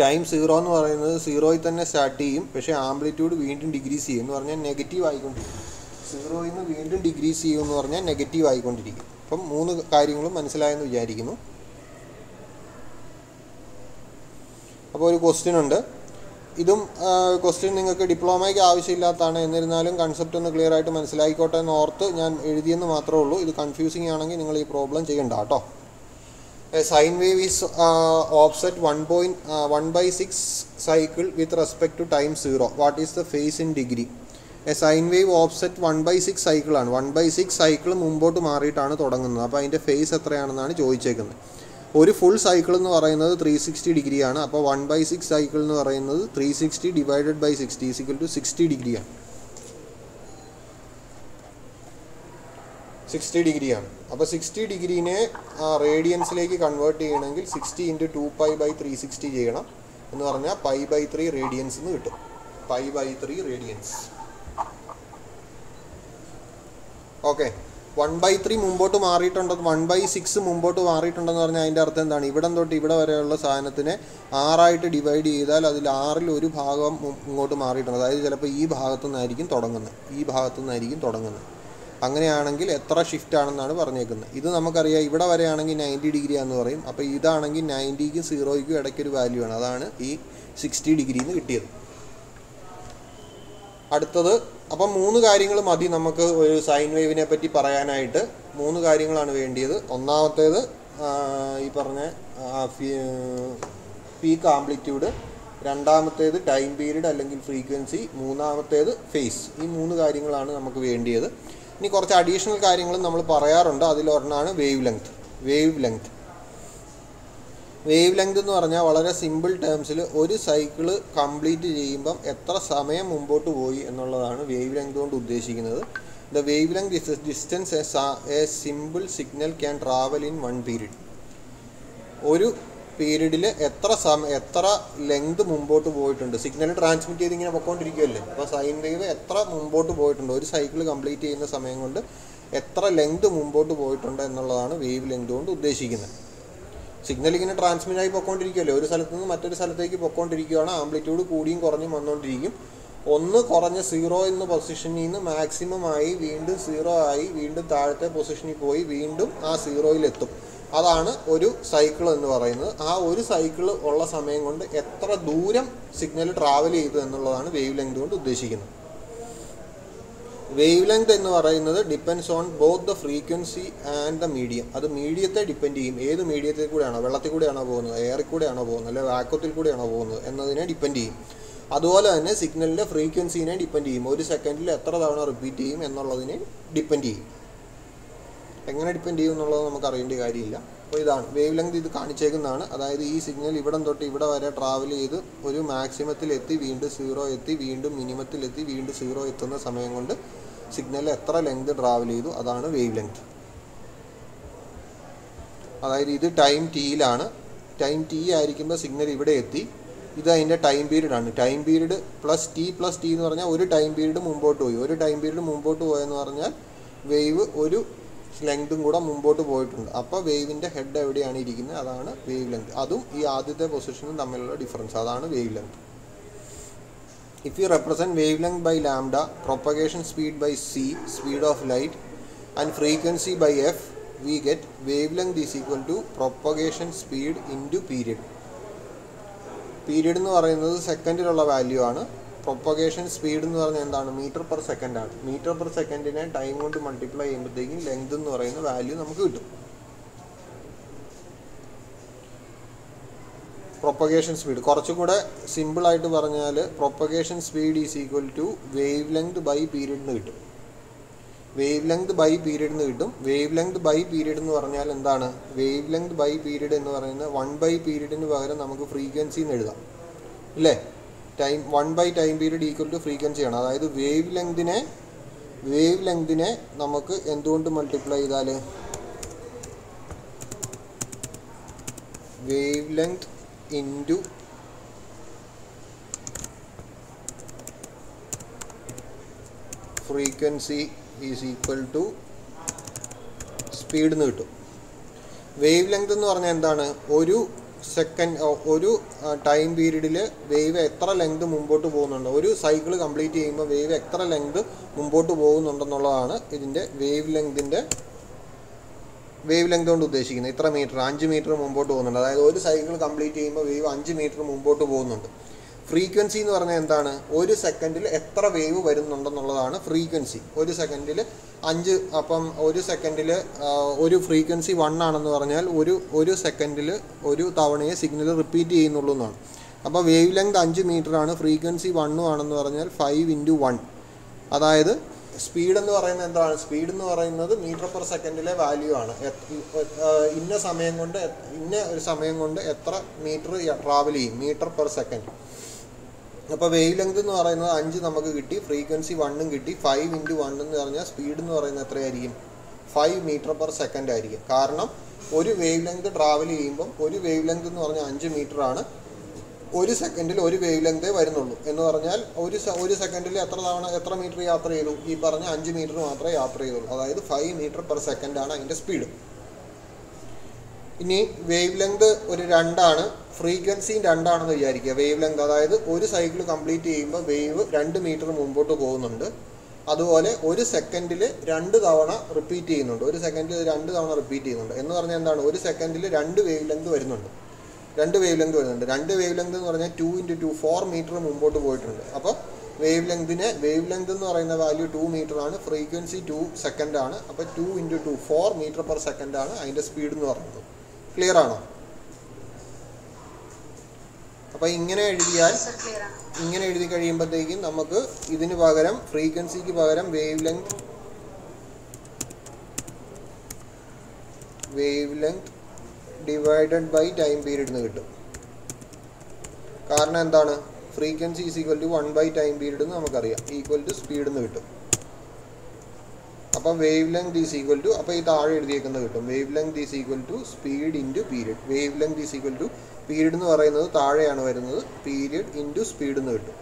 Time 0 എന്ന് പറയുന്നത് 0യിൽ തന്നെ സ്റ്റാർട്ട് ചെയ്യും. പക്ഷേ ആംപ്ലിറ്റ്യൂഡ് വീണ്ടും ഡിക്രീസ് ചെയ്യും എന്ന് പറഞ്ഞാൽ നെഗറ്റീവ് ആയിക്കൊണ്ടിരിക്കും. 0യിൽ നിന്ന് വീണ്ടും ഡിക്രീസ് ചെയ്യും എന്ന് പറഞ്ഞാൽ നെഗറ്റീവ് ആയിക്കൊണ്ടിരിക്കും. അപ്പം 3 കാര്യങ്ങളും മനസ്സിലായെന്ന് വിചാരിക്കുന്നു. അപ്പോൾ ഒരു ക്വസ്റ്റ്യൻ ഉണ്ട്. ഇതും ക്വസ്റ്റ്യൻ നിങ്ങൾക്ക് ഡിപ്ലോമയ്ക്ക് ആവശ്യമില്ലാത്തതാണ്. എന്നിരുന്നാലും കൺസെപ്റ്റ് ഒന്ന് ക്ലിയർ ആയിട്ട് മനസ്സിലായിക്കോട്ടെ എന്ന് ഓർത്ത് ഞാൻ എഴുതിയെന്ന് മാത്രമേ ഉള്ളൂ. ഇത് കൺഫ്യൂസിങ് ആണെങ്കിൽ നിങ്ങൾ ഈ പ്രോബ്ലം ചെയ്യണ്ട കേട്ടോ. Sine wave is offset 1/6 cycle with respect to time 0. What is the phase in degree? A sine wave offset 1/6 സൈക്കിളാണ്. 1/6 സൈക്കിൾ മുമ്പോട്ട് മാറിയിട്ടാണ് തുടങ്ങുന്നത്. അപ്പോൾ അതിൻ്റെ ഫേസ് എത്രയാണെന്നാണ് ചോദിച്ചേക്കുന്നത്. ഒരു ഫുൾ സൈക്കിൾ എന്ന് പറയുന്നത് 360 ഡിഗ്രിയാണ്. അപ്പോൾ 1/6 സൈക്കിൾ എന്ന് പറയുന്നത് 360 ഡിവൈഡഡ് ബൈ 60 ഈക്വൽ ടു 60 ഡിഗ്രിയാണ്. 60 ഡിഗ്രിയാണ്. അപ്പോൾ 60 ഡിഗ്രീനെ റേഡിയൻസിലേക്ക് കൺവേർട്ട് ചെയ്യണമെങ്കിൽ 60 × 2π/360 ചെയ്യണം. എന്ന് പറഞ്ഞാൽ π/3 റേഡിയൻസ് എന്ന് കിട്ടും. π/3 റേഡിയൻസ്. ഓക്കെ, 1/3 മുമ്പോട്ട് മാറിയിട്ടുണ്ടെന്ന് 1/6 മുമ്പോട്ട് മാറിയിട്ടുണ്ടെന്ന് പറഞ്ഞാൽ അതിൻ്റെ അർത്ഥം എന്താണ്? ഇവിടം തൊട്ട് ഇവിടെ വരെയുള്ള സാധനത്തിനെ 6 ഡിവൈഡ് ചെയ്താൽ അതിൽ 6-ൽ ഒരു ഭാഗം ഇങ്ങോട്ട് മാറിയിട്ടുണ്ട്. അതായത് ചിലപ്പോൾ ഈ ഭാഗത്തു നിന്നായിരിക്കും തുടങ്ങുന്നത്. അങ്ങനെയാണെങ്കിൽ എത്ര ഷിഫ്റ്റ് ആണെന്നാണ് പറഞ്ഞേക്കുന്നത്. ഇത് നമുക്കറിയാം, ഇവിടെ വരെയാണെങ്കിൽ 90 ഡിഗ്രി എന്ന് പറയും. അപ്പോൾ ഇതാണെങ്കിൽ 90ക്കും 0ക്കും ഇടയ്ക്കൊരു വാല്യൂ ആണ്. അതാണ് ഈ 60 ഡിഗ്രിന്ന് കിട്ടിയത്. അടുത്തത്, അപ്പം 3 കാര്യങ്ങൾ മതി നമുക്ക് ഒരു സൈൻ വേവിനെ പറ്റി പറയാനായിട്ട്. 3 കാര്യങ്ങളാണ് വേണ്ടിയത്. ഒന്നാമത്തേത് ഈ പറഞ്ഞ പീക്ക് ആംപ്ലിറ്റ്യൂഡ്, രണ്ടാമത്തേത് ടൈം പീരീഡ് അല്ലെങ്കിൽ ഫ്രീക്വൻസി, മൂന്നാമത്തേത് ഫേസ്. ഈ 3 കാര്യങ്ങളാണ് നമുക്ക് വേണ്ടിയത്. ഇനി കുറച്ച് അഡീഷണൽ കാര്യങ്ങളും നമ്മൾ പറയാറുണ്ട്. അതിലൊരെണ്ണമാണ് വേവ് ലെങ്ത് എന്ന് പറഞ്ഞാൽ വളരെ സിമ്പിൾ ടേംസിൽ ഒരു സൈക്കിള് കംപ്ലീറ്റ് ചെയ്യുമ്പം എത്ര സമയം മുമ്പോട്ട് പോയി എന്നുള്ളതാണ് വേവ് ലെങ്ത് കൊണ്ട് ഉദ്ദേശിക്കുന്നത്. The wave length is distance A simple signal can travel in 1 period. ഒരു പീരീഡിൽ എത്ര ലെങ്ത് മുമ്പോട്ട് പോയിട്ടുണ്ട്. സിഗ്നൽ ട്രാൻസ്മിറ്റ് ചെയ്ത് ഇങ്ങനെ പൊയ്ക്കൊണ്ടിരിക്കുകയല്ലേ. അപ്പോൾ സൈൻ വേവ് എത്ര മുമ്പോട്ട് പോയിട്ടുണ്ട്, ഒരു സൈക്കിൾ കംപ്ലീറ്റ് ചെയ്യുന്ന സമയം കൊണ്ട് എത്ര ലെങ്ത് മുമ്പോട്ട് പോയിട്ടുണ്ട് എന്നുള്ളതാണ് വേവ് ലെങ്ത് കൊണ്ട് ഉദ്ദേശിക്കുന്നത്. സിഗ്നൽ ഇങ്ങനെ ട്രാൻസ്മിറ്റ് ആയി പൊയ്ക്കൊണ്ടിരിക്കുകയല്ലേ, ഒരു സ്ഥലത്ത് നിന്ന് മറ്റൊരു സ്ഥലത്തേക്ക് പൊയ്ക്കൊണ്ടിരിക്കുകയാണ്. ആംപ്ലിറ്റ്യൂഡ് കൂടിയും കുറഞ്ഞും വന്നുകൊണ്ടിരിക്കും. ഒന്ന് കുറഞ്ഞ 0 എന്ന പൊസിഷനിൽ നിന്ന് മാക്സിമം ആയി വീണ്ടും 0 ആയി വീണ്ടും താഴത്തെ പൊസിഷനിൽ പോയി വീണ്ടും ആ 0-ലെത്തും. അതാണ് ഒരു സൈക്കിൾ എന്ന് പറയുന്നത്. ആ ഒരു സൈക്കിൾ ഉള്ള സമയം കൊണ്ട് എത്ര ദൂരം സിഗ്നൽ ട്രാവൽ ചെയ്തു എന്നുള്ളതാണ് വേവ് ലെങ്ത് കൊണ്ട് ഉദ്ദേശിക്കുന്നത്. വേവ് ലെങ്ത് എന്ന് പറയുന്നത് depends on both the frequency and the medium. അത് മീഡിയത്തെ ഡിപ്പെൻഡ് ചെയ്യും. ഏത് മീഡിയത്തിൽ കൂടെയാണോ, വെള്ളത്തിൽ കൂടെയാണോ പോകുന്നത്, എയറിൽ കൂടെയാണോ പോകുന്നത്, അല്ലെങ്കിൽ വാക്വത്തിൽ കൂടെയാണോ പോകുന്നത് എന്നതിനെ ഡിപ്പെൻഡ് ചെയ്യും. അതുപോലെ തന്നെ സിഗ്നലിൻ്റെ ഫ്രീക്വൻസിനെ ഡിപ്പെൻഡ് ചെയ്യും. ഒരു സെക്കൻഡിൽ എത്ര തവണ റിപ്പീറ്റ് ചെയ്യും എന്നുള്ളതിനെ ഡിപ്പെൻഡ് ചെയ്യും. എങ്ങനെ ഡിപ്പെൻഡ് ചെയ്യും എന്നുള്ളത് നമുക്ക് അറിയേണ്ട കാര്യമില്ല. അപ്പോൾ ഇതാണ് വേവ് ലെങ്ത്. ഇത് കാണിച്ചേക്കുന്നതാണ്. അതായത് ഈ സിഗ്നൽ ഇവിടം തൊട്ട് ഇവിടെ വരെ ട്രാവൽ ചെയ്ത് ഒരു മാക്സിമത്തിലെത്തി വീണ്ടും 0 എത്തി വീണ്ടും മിനിമത്തിലെത്തി വീണ്ടും 0 എത്തുന്ന സമയം കൊണ്ട് സിഗ്നൽ എത്ര ലെങ്ത് ട്രാവൽ ചെയ്തു, അതാണ് വേവ് ലെങ്ത്. അതായത് ഇത് ടൈം ടിയിലാണ്. ടൈം ടി ആയിരിക്കുമ്പോൾ സിഗ്നൽ ഇവിടെ എത്തി. ഇത് അതിൻ്റെ ടൈം പീരീഡാണ്. ടൈം പീരീഡ് പ്ലസ് ടി എന്ന് പറഞ്ഞാൽ ഒരു ടൈം പീരീഡ് മുമ്പോട്ട് പോയി. ഒരു ടൈം പീരീഡ് മുമ്പോട്ട് പോയെന്ന് പറഞ്ഞാൽ വേവ് ഒരു ലെങ്തും കൂടെ മുമ്പോട്ട് പോയിട്ടുണ്ട്. അപ്പോൾ വേവിൻ്റെ ഹെഡ് എവിടെയാണ് ഇരിക്കുന്നത്, അതാണ് വേവ് ലെങ്ത്. അതും ഈ ആദ്യത്തെ പൊസിഷനും തമ്മിലുള്ള ഡിഫറൻസ്, അതാണ് wave length. If you represent wavelength by lambda, propagation speed by c, speed of light, and frequency by f, we get wavelength is equal to propagation speed into period. Period എന്ന് പറയുന്നത് സെക്കൻഡിലുള്ള value ആണ്. Propagation speed എന്ന് പറഞ്ഞാൽ എന്താണ്, metre per second ആണ്. Metre per സെക്കൻഡിനെ time കൊണ്ട് multiply ചെയ്യുമ്പോഴത്തേക്കും length എന്ന് പറയുന്ന വാല്യൂ നമുക്ക് കിട്ടും. പ്രൊപ്പഗേഷൻ സ്പീഡ് കുറച്ചുകൂടെ സിമ്പിളായിട്ട് പറഞ്ഞാൽ propagation speed is equal to wave length by period എന്ന് കിട്ടും. വേവ് ലെങ്ത് ബൈ പീരീഡ് എന്ന് കിട്ടും. വേവ് ലെങ്ത് ബൈ പീരീഡ് എന്ന് പറഞ്ഞാൽ എന്താണ്, വേവ് ലെങ്ത് ബൈ പീരീഡ് എന്ന് പറയുന്നത് 1 പീരീഡിന് പകരം നമുക്ക് ഫ്രീക്വൻസി എന്ന് എഴുതാം ഇല്ലേ. 1 time period equal to frequency ആണ്. അതായത് വേവ് ലെങ്തിനെ നമുക്ക് എന്തുകൊണ്ട് മൾട്ടിപ്ലൈ ചെയ്താൽ wave length into frequency is equal to speed എന്ന് കിട്ടും. വേവ് ലെങ്ത് എന്ന് പറഞ്ഞാൽ എന്താണ്, ഒരു ടൈം പീരീഡിൽ വേവ് എത്ര ലെങ്ത് മുമ്പോട്ട് പോകുന്നുണ്ട്, ഒരു സൈക്കിൾ കംപ്ലീറ്റ് ചെയ്യുമ്പോൾ വേവ് എത്ര ലെങ്ത് മുമ്പോട്ട് പോകുന്നുണ്ടെന്നുള്ളതാണ് ഇതിൻ്റെ വേവ് ലെങ്ത് കൊണ്ട് ഉദ്ദേശിക്കുന്നത്. ഇത്ര മീറ്റർ, 5 മീറ്റർ മുമ്പോട്ട് പോകുന്നുണ്ട്. അതായത് ഒരു സൈക്കിൾ കംപ്ലീറ്റ് ചെയ്യുമ്പോൾ വേവ് 5 മീറ്റർ മുമ്പോട്ട് പോകുന്നുണ്ട്. ഫ്രീക്വൻസി എന്ന് പറഞ്ഞാൽ എന്താണ്, ഒരു സെക്കൻഡിൽ എത്ര വേവ് വരുന്നുണ്ടെന്നുള്ളതാണ് ഫ്രീക്വൻസി. ഒരു സെക്കൻഡിൽ 5, അപ്പം ഒരു സെക്കൻഡിൽ ഒരു ഫ്രീക്വൻസി 1 ആണെന്ന് പറഞ്ഞാൽ ഒരു സെക്കൻഡിൽ ഒരു തവണയെ സിഗ്നൽ റിപ്പീറ്റ് ചെയ്യുന്നുള്ളൂ എന്നാണ്. അപ്പോൾ വേവ് ലെങ്ത് 5 മീറ്റർ ആണ്, ഫ്രീക്വൻസി 1 ആണെന്ന് പറഞ്ഞാൽ 5 × 1. അതായത് സ്പീഡ് എന്ന് പറയുന്നത് എന്താണ്, സ്പീഡ് എന്ന് പറയുന്നത് മീറ്റർ പെർ സെക്കൻഡിലെ വാല്യൂ ആണ്. ഇന്ന ഒരു സമയം കൊണ്ട് എത്ര മീറ്റർ ട്രാവൽ ചെയ്യും, മീറ്റർ പെർ സെക്കൻഡ്. അപ്പോൾ വേവ് ലെങ്ത് എന്ന് പറയുന്നത് 5 നമുക്ക് കിട്ടി, ഫ്രീക്വൻസി 1 കിട്ടി. 5 × 1 എന്ന് പറഞ്ഞാൽ സ്പീഡ് എന്ന് പറയുന്നത് എത്രയായിരിക്കും, 5 മീറ്റർ പെർ സെക്കൻഡ് ആയിരിക്കും. കാരണം ഒരു വേവ് ലെങ്ത് ട്രാവൽ ചെയ്യുമ്പം ഒരു വേവ് ലെങ്ത് എന്ന് പറഞ്ഞാൽ 5 മീറ്റർ ആണ്. ഒരു സെക്കൻഡിൽ ഒരു വേവ് ലെങ്തേ വരുന്നുള്ളൂ. എന്ന് പറഞ്ഞാൽ ഒരു സെക്കൻഡിൽ എത്ര മീറ്റർ യാത്ര ചെയ്തു? ഈ പറഞ്ഞ 5 മീറ്റർ മാത്രമേ യാത്ര ചെയ്തുള്ളൂ. അതായത് 5 മീറ്റർ പെർ സെക്കൻഡാണ് അതിൻ്റെ സ്പീഡ്. ഇനി വേവ് ലെങ്ത് ഒരു 2 ആണ്, ഫ്രീക്വൻസിയും 2 ആണെന്ന് വിചാരിക്കുക. വേവ് ലെങ്ത് അതായത് ഒരു സൈക്കിൾ കംപ്ലീറ്റ് ചെയ്യുമ്പോൾ വേവ് 2 മീറ്റർ മുമ്പോട്ട് പോകുന്നുണ്ട്. അതുപോലെ ഒരു സെക്കൻഡിൽ 2 തവണ റിപ്പീറ്റ് ചെയ്യുന്നുണ്ട്. എന്ന് പറഞ്ഞാൽ എന്താണ്? ഒരു സെക്കൻഡിൽ 2 വേവ് ലെങ്ത് വരുന്നുണ്ട്. 2 വേവ് ലെങ്ത് എന്ന് പറഞ്ഞാൽ 2 × 2 4 മീറ്റർ മുമ്പോട്ട് പോയിട്ടുണ്ട്. അപ്പോൾ വേവ് ലെങ്ത് എന്ന് പറയുന്ന വാല്യൂ 2 മീറ്റർ ആണ്, ഫ്രീക്വൻസി 2 സെക്കൻഡ് ആണ്. അപ്പോൾ 2 × 2 4 മീറ്റർ പെർ സെക്കൻഡ് ആണ് അതിൻ്റെ സ്പീഡ് എന്ന് പറയുന്നത്. ക്ലിയർ ആണോ? അപ്പോൾ ഇങ്ങനെ എഴുതി കഴിയുമ്പോഴത്തേക്കും നമുക്ക് ഇതിന് പകരം ഫ്രീക്വൻസിക്ക് പകരം wave length divided by time period എന്ന് കിട്ടും. കാരണം എന്താണ്? Frequency is equal to 1 time period എന്ന് നമുക്കറിയാം, ഈക്വൽ ടു സ്പീഡ് എന്ന് കിട്ടും. അപ്പം wave length is equal to, അപ്പോൾ ഈ താഴെ എഴുതിയേക്കുന്നത് കിട്ടും, wave length is equal to speed into period. Wave length is equal to period എന്ന് പറയുന്നത് താഴെയാണ് വരുന്നത്, പീരീഡ് ഇൻറ്റു സ്പീഡ് എന്ന് കിട്ടും.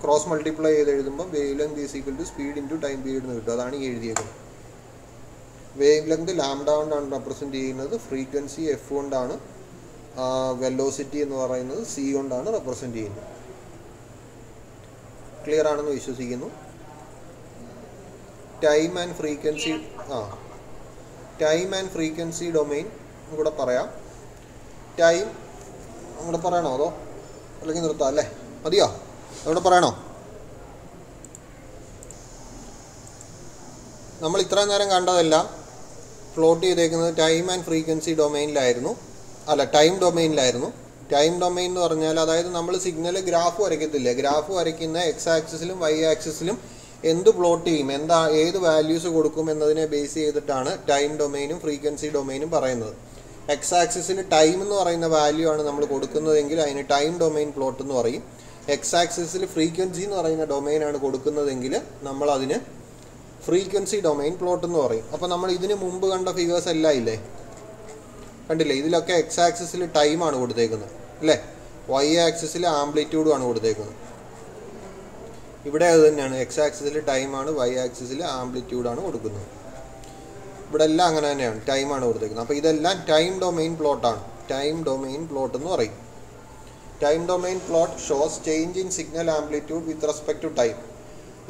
ക്രോസ് മൾട്ടിപ്ലൈ ചെയ്ത് എഴുതുമ്പോൾ wave length is equal to speed into time period എന്ന് കിട്ടും. അതാണ് ഈ എഴുതിയേക്കുന്നത്. വേവ് ലെങ്ത് ലാംഡ കൊണ്ടാണ് റെപ്രസെൻറ്റ് ചെയ്യുന്നത്, ഫ്രീക്വൻസി എഫ് കൊണ്ടാണ്, വെലോസിറ്റി എന്ന് പറയുന്നത് സി കൊണ്ടാണ് റെപ്രസെൻറ്റ് ചെയ്യുന്നത്. ക്ലിയർ ആണെന്ന് വിശ്വസിക്കുന്നു. ടൈം ആൻഡ് ഫ്രീക്വൻസി ഡൊമെയിൻ കൂടെ പറയാം. ടൈം കൂടെ പറയണോ അതോ അല്ലെങ്കിൽ നിർത്താം? അല്ലേ, മതിയോ? അവിടെ പറയണോ? നമ്മൾ ഇത്രയും നേരം കണ്ടതെല്ലാം പ്ലോട്ട് ചെയ്തേക്കുന്നത് ടൈം ആൻഡ് ഫ്രീക്വൻസി ഡൊമെയിനിലായിരുന്നു, ടൈം ഡൊമെയിനിലായിരുന്നു. ടൈം ഡൊമെയിൻ എന്ന് പറഞ്ഞാൽ അതായത് നമ്മൾ സിഗ്നൽ ഗ്രാഫ് വരയ്ക്കത്തില്ലേ, ഗ്രാഫ് വരയ്ക്കുന്ന എക്സ് ആക്സിസിലും വൈ ആക്സിസിലും എന്ത് പ്ലോട്ട് ചെയ്യും, ഏത് വാല്യൂസ് കൊടുക്കും എന്നതിനെ ബേസ് ചെയ്തിട്ടാണ് ടൈം ഡൊമെയിനും ഫ്രീക്വൻസി ഡൊമെയിനും പറയുന്നത്. എക്സ് ആക്സിസിൽ ടൈം എന്ന് പറയുന്ന വാല്യൂ ആണ് നമ്മൾ കൊടുക്കുന്നതെങ്കിൽ അതിന് ടൈം ഡൊമെയിൻ പ്ലോട്ട് എന്ന് പറയും. എക്സ് ആക്സിസിൽ ഫ്രീക്വൻസി എന്ന് പറയുന്ന ഡൊമെയിനാണ് കൊടുക്കുന്നതെങ്കിൽ നമ്മൾ അതിന് ഫ്രീക്വൻസി ഡൊമെയിൻ പ്ലോട്ട് എന്ന് പറയും. അപ്പോൾ നമ്മൾ ഇതിന് മുമ്പ് കണ്ട ഫിഗേഴ്സ് എല്ലാം ഇല്ലേ, കണ്ടില്ലേ? ഇതിലൊക്കെ എക്സ് ആക്സിസിൽ ടൈമാണ് കൊടുത്തേക്കുന്നത് അല്ലേ, വൈ ആക്സിസിൽ ആംപ്ലിറ്റ്യൂഡുമാണ് കൊടുത്തേക്കുന്നത്. ഇവിടെ അത് തന്നെയാണ്, എക്സ് ആക്സിസിൽ ടൈമാണ്, വൈ ആക്സിസിൽ ആംപ്ലിറ്റ്യൂഡാണ് കൊടുക്കുന്നത്. ഇവിടെ എല്ലാം അങ്ങനെ തന്നെയാണ്, ടൈമാണ് കൊടുത്തേക്കുന്നത്. അപ്പോൾ ഇതെല്ലാം ടൈം ഡൊമെയിൻ പ്ലോട്ടാണ്. ടൈം ഡൊമെയിൻ പ്ലോട്ട് എന്ന് പറയും. Time domain plot shows change in signal amplitude with respect to time.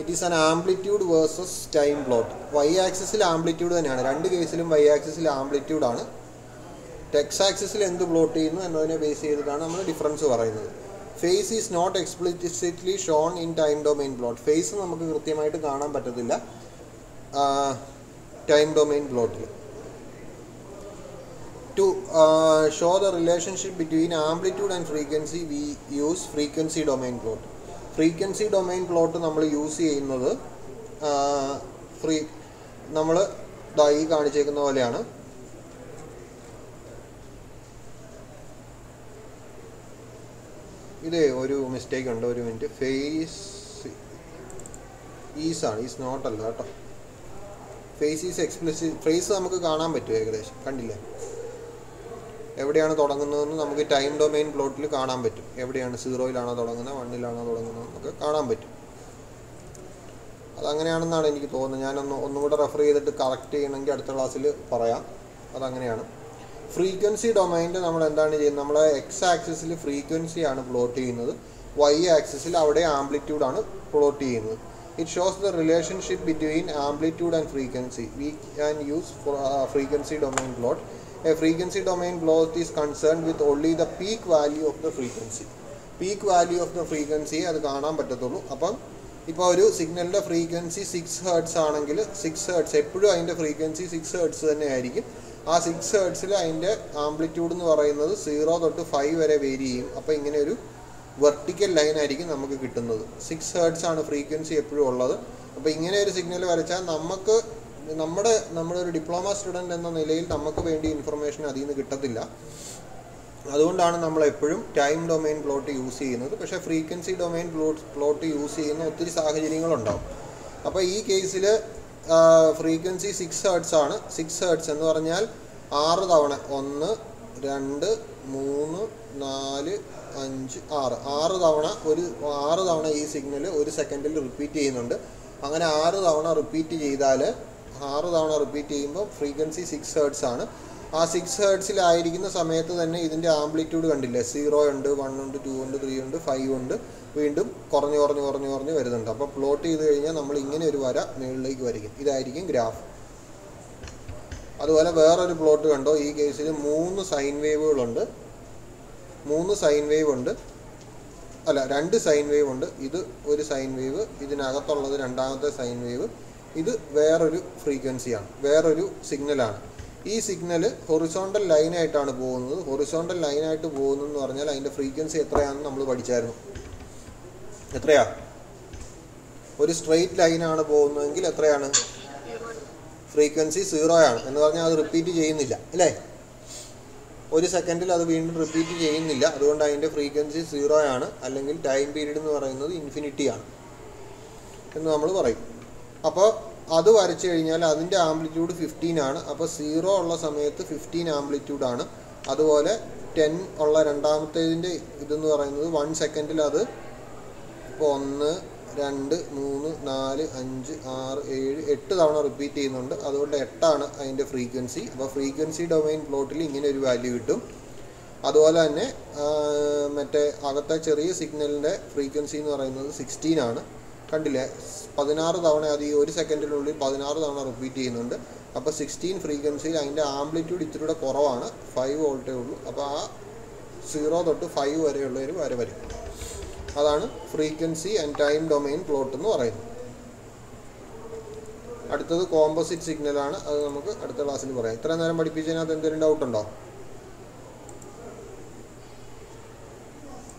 It is an amplitude versus time plot. Y ആക്സിസിൽ ആംപ്ലിറ്റ്യൂഡ് തന്നെയാണ്, രണ്ട് കേസിലും വൈ ആക്സിസിൽ ആംപ്ലിറ്റ്യൂഡാണ്. എക്സ് ആക്സിസിൽ എന്ത് പ്ലോട്ട് ചെയ്യുന്നു എന്നതിനെ ബേസ് ചെയ്തിട്ടാണ് നമ്മൾ ഡിഫറൻസ് പറയുന്നത്. Phase is not explicitly shown in time domain plot. Phase നമുക്ക് കൃത്യമായിട്ട് കാണാൻ പറ്റത്തില്ല ടൈം ഡൊമെയിൻ പ്ലോട്ടിൽ. To show the relationship between amplitude and frequency, we use frequency domain plot. Frequency domain plot നമ്മൾ യൂസ് ചെയ്യുന്നത് നമ്മൾ ഈ കാണിച്ചേക്കുന്ന പോലെയാണ്. ഇതേ ഒരു മിസ്റ്റേക്ക് ഉണ്ട്, ഒരു മിനിറ്റ്. ഫേസ് ഈസ് നോട്ട് അല്ല കേട്ടോ. Face is explicit. ഫേസ് നമുക്ക് കാണാൻ പറ്റും ഏകദേശം, കണ്ടില്ലേ? എവിടെയാണ് തുടങ്ങുന്നതെന്ന് നമുക്ക് ടൈം ഡൊമെയിൻ പ്ലോട്ടിൽ കാണാൻ പറ്റും. എവിടെയാണ്, 0-ലാണോ തുടങ്ങുന്നത്, 1-ലാണോ തുടങ്ങുന്നത് എന്നൊക്കെ കാണാൻ പറ്റും. അതങ്ങനെയാണെന്നാണ് എനിക്ക് തോന്നുന്നത്. ഒന്നും കൂടെ റെഫർ ചെയ്തിട്ട് കറക്റ്റ് ചെയ്യണമെങ്കിൽ അടുത്ത ക്ലാസ്സിൽ പറയാം. അതങ്ങനെയാണ്. ഫ്രീക്വൻസി ഡൊമൈനിൽ നമ്മൾ എന്താണ് ചെയ്യുന്നത്, നമ്മളെ എക്സ് ആക്സിസിൽ ഫ്രീക്വൻസിയാണ് പ്ലോട്ട് ചെയ്യുന്നത്, വൈ ആക്സിസിൽ അവിടെ ആംപ്ലിറ്റ്യൂഡാണ് പ്ലോട്ട് ചെയ്യുന്നത്. It shows the relationship between amplitude and frequency. We can use frequency domain plot. A frequency domain plot is concerned with only the peak value of the frequency. Peak value of the frequency അത് കാണാൻ പറ്റത്തുള്ളൂ. അപ്പം ഇപ്പോൾ ഒരു സിഗ്നലിൻ്റെ frequency 6 hertz ആണെങ്കിൽ 6 hertz എപ്പോഴും അതിൻ്റെ frequency 6 hertz തന്നെ ആയിരിക്കും. ആ 6 ഹെർട്സിൽ അതിൻ്റെ ആംപ്ലിറ്റ്യൂഡ് എന്ന് പറയുന്നത് 0 തൊട്ട് 5 വരെ വേരി ചെയ്യും. അപ്പോൾ ഇങ്ങനെ ഒരു വെർട്ടിക്കൽ ലൈൻ ആയിരിക്കും നമുക്ക് കിട്ടുന്നത്. 6 ഹെർട്സ് ആണ് ഫ്രീക്വൻസി എപ്പോഴും ഉള്ളത്. അപ്പോൾ ഇങ്ങനെ ഒരു സിഗ്നൽ വരച്ചാൽ നമ്മളൊരു ഡിപ്ലോമ സ്റ്റുഡൻറ്റ് എന്ന നിലയിൽ നമുക്ക് വേണ്ടി ഇൻഫർമേഷൻ അതിൽ നിന്ന് കിട്ടത്തില്ല. അതുകൊണ്ടാണ് നമ്മൾ എപ്പോഴും ടൈം ഡൊമെയിൻ പ്ലോട്ട് യൂസ് ചെയ്യുന്നത്. പക്ഷേ ഫ്രീക്വൻസി ഡൊമെയിൻ പ്ലോട്ട് യൂസ് ചെയ്യുന്ന ഒത്തിരി സാഹചര്യങ്ങളുണ്ടാവും. അപ്പോൾ ഈ കേസിൽ ഫ്രീക്വൻസി 6 ഹെർട്സ് ആണ്. 6 ഹെർട്സ് എന്ന് പറഞ്ഞാൽ 6 തവണ 1, 2, 3, 4 5 6 തവണ ഈ സിഗ്നൽ ഒരു സെക്കൻഡിൽ റിപ്പീറ്റ് ചെയ്യുന്നുണ്ട്. അങ്ങനെ 6 തവണ റിപ്പീറ്റ് ചെയ്യുമ്പോൾ ഫ്രീക്വൻസി 6 ഹെർട്സ് ആണ്. ആ 6 ഹെർട്സിലായിരിക്കുന്ന സമയത്ത് തന്നെ ഇതിൻ്റെ ആംപ്ലിറ്റ്യൂഡ് കണ്ടില്ലേ, 0 ഉണ്ട്, 1 ഉണ്ട്, 2 ഉണ്ട്, 3 ഉണ്ട്, 5 ഉണ്ട്, വീണ്ടും കുറഞ്ഞ് വരുന്നുണ്ട്. അപ്പോൾ പ്ലോട്ട് ചെയ്ത് കഴിഞ്ഞാൽ നമ്മൾ ഇങ്ങനെ ഒരു വര മുകളിലേക്ക് വരയ്ക്കും. ഇതായിരിക്കും ഗ്രാഫ്. അതുപോലെ വേറൊരു പ്ലോട്ട് കണ്ടോ, ഈ കേസിൽ 3 സൈൻ വേവുകളുണ്ട്, 2 സൈൻ വേവ് ഉണ്ട്. ഇത് ഒരു സൈൻ വേവ്, ഇതിനകത്തുള്ളത് രണ്ടാമത്തെ സൈൻ വേവ്, ഇത് വേറൊരു ഫ്രീക്വൻസിയാണ്, വേറൊരു സിഗ്നലാണ്. ഈ സിഗ്നൽ ഹൊറിസോണ്ടൽ ലൈനായിട്ടാണ് പോകുന്നത്. ഹൊറിസോണ്ടൽ ലൈനായിട്ട് പോകുന്നതെന്ന് പറഞ്ഞാൽ അതിൻ്റെ ഫ്രീക്വൻസി എത്രയാണെന്ന് നമ്മൾ പഠിച്ചായിരുന്നു. എത്രയാ? ഒരു സ്ട്രെയിറ്റ് ലൈനാണ് പോകുന്നതെങ്കിൽ എത്രയാണ്? ഫ്രീക്വൻസി 0 ആണ്. എന്ന് പറഞ്ഞാൽ അത് റിപ്പീറ്റ് ചെയ്യുന്നില്ല അല്ലേ, ഒരു സെക്കൻഡിൽ അത് വീണ്ടും റിപ്പീറ്റ് ചെയ്യുന്നില്ല. അതുകൊണ്ട് അതിൻ്റെ ഫ്രീക്വൻസി 0 ആണ്. അല്ലെങ്കിൽ ടൈം പീരീഡ് എന്ന് പറയുന്നത് ഇൻഫിനിറ്റി ആണ് എന്ന് നമ്മൾ പറയും. അപ്പോൾ അത് വരച്ചു കഴിഞ്ഞാൽ അതിൻ്റെ ആംപ്ലിറ്റ്യൂഡ് 15 ആണ്. അപ്പോൾ 0 ഉള്ള സമയത്ത് 15 ആംപ്ലിറ്റ്യൂഡാണ്. അതുപോലെ 10 ഉള്ള രണ്ടാമത്തേതിൻ്റെ ഇതെന്ന് പറയുന്നത് 1 സെക്കൻഡിൽ അത് ഇപ്പോൾ 1 2 3 4 5 6 7 8 തവണ റിപ്പീറ്റ് ചെയ്യുന്നുണ്ട്. അതുകൊണ്ട് 8 ആണ് അതിൻ്റെ ഫ്രീക്വൻസി. അപ്പോൾ ഫ്രീക്വൻസി ഡൊമൈൻ പ്ലോട്ടിൽ ഇങ്ങനെ ഒരു വാല്യൂ കിട്ടും. അതുപോലെ തന്നെ മറ്റേ അകത്തെ ചെറിയ സിഗ്നലിൻ്റെ ഫ്രീക്വൻസി എന്ന് പറയുന്നത് 16 ആണ്. കണ്ടില്ലേ, 16 തവണ അത് ഈ ഒരു സെക്കൻഡിനുള്ളിൽ 16 തവണ റിപ്പീറ്റ് ചെയ്യുന്നുണ്ട്. അപ്പോൾ 16 ഫ്രീക്വൻസിയിൽ അതിൻ്റെ ആംപ്ലിറ്റ്യൂഡ് ഇത്തിരി കൂടെ കുറവാണ്, 5 വോൾട്ടേ ഉള്ളൂ. അപ്പോൾ ആ 0 തൊട്ട് 5 വരെയുള്ളൊരു വര വരും. അതാണ് frequency and time domain plot എന്ന് പറയുന്നത്. അടുത്തത് കോമ്പോസിറ്റ് സിഗ്നലാണ്. അത് നമുക്ക് അടുത്ത ക്ലാസ്സിൽ പറയാം. ഇത്ര നേരം പഠിപ്പിച്ചതിനകത്ത് എന്തെങ്കിലും ഡൗട്ട് ഉണ്ടോ?